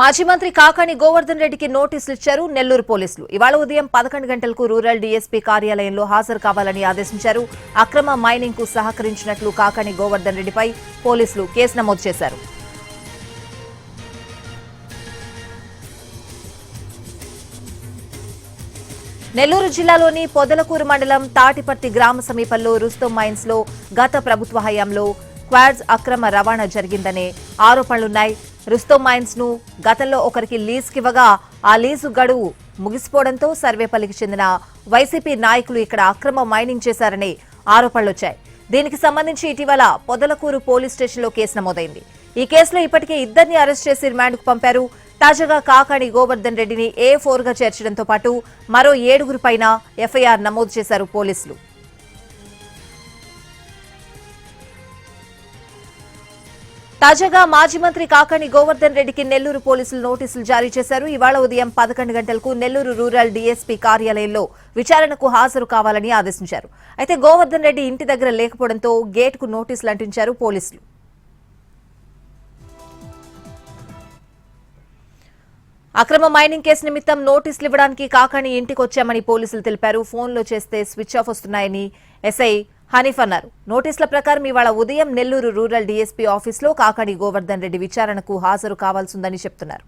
మాజీ మంత్రి కాకాణి గోవర్ధన్ రెడ్డికి నోటీసులు ఇచ్చారు నెల్లూరు పోలీసులు. ఇవాళ ఉదయం 11 గంటలకు రూరల్ డీఎస్పీ కార్యాలయంలో హాజరు కావాలని ఆదేశించారు. అక్రమ మైనింగ్ కు సహకరించినట్లు కాకాణి గోవర్ధన్ రెడ్డిపై పోలీసులు కేసు నమోదు చేశారు. నెల్లూరు జిల్లాలోని పొదలకూరు మండలం తాటిపర్తి గ్రామ సమీపంలో రుస్తోం మైన్స్ లో గత ప్రభుత్వ హయాంలో క్వాడ్స్ అక్రమ రవాణా జరిగిందనే ఆరోపణలున్నాయి. రుస్తోం మైన్స్ ను గతంలో ఒకరికి లీజుకివ్వగా ఆ లీజు గడువు ముగిసిపోవడంతో సర్వేపల్లికి చెందిన వైసీపీ నాయకులు ఇక్కడ అక్రమ మైనింగ్ చేశారనే ఆరోపణలొచ్చాయి. దీనికి సంబంధించి ఇటీవల పొదలకూరు పోలీస్ స్టేషన్లో కేసు నమోదైంది. ఈ కేసులో ఇప్పటికే ఇద్దరిని అరెస్ట్ చేసి రిమాండ్కు పంపారు. తాజాగా కాకాణి గోవర్ధన్ రెడ్డిని A4 గా చేర్చడంతో పాటు మరో 7గురిపైన ఎఫ్ఐఆర్ నమోదు చేశారు పోలీసులు. తాజాగా మాజీ మంత్రి కాకాణి గోవర్ధన్ రెడ్డికి నెల్లూరు పోలీసులు నోటీసులు జారీ చేశారు. ఇవాళ ఉదయం 11 గంటలకు నెల్లూరు రూరల్ డీఎస్పీ కార్యాలయంలో విచారణకు హాజరు కావాలని ఆదేశించారు. అయితే గోవర్ధన్ రెడ్డి ఇంటి దగ్గర లేకపోవడంతో గేటుకు నోటీసులు అంటించారు పోలీసులు. అక్రమ మైనింగ్ కేసు నిమిత్తం నోటీసులు ఇవ్వడానికి కాకాణి ఇంటికి వచ్చామని పోలీసులు తెలిపారు. ఫోన్లో చేస్తే స్విచ్ ఆఫ్ వస్తున్నాయని ఎస్ఐ హనీఫ్ అన్నారు. నోటీసుల ప్రకారం ఇవాళ ఉదయం నెల్లూరు రూరల్ డీఎస్పీ ఆఫీసులో కాకాణి గోవర్ధన్ రెడ్డి విచారణకు హాజరు కావాల్సిందని చెప్తున్నారు.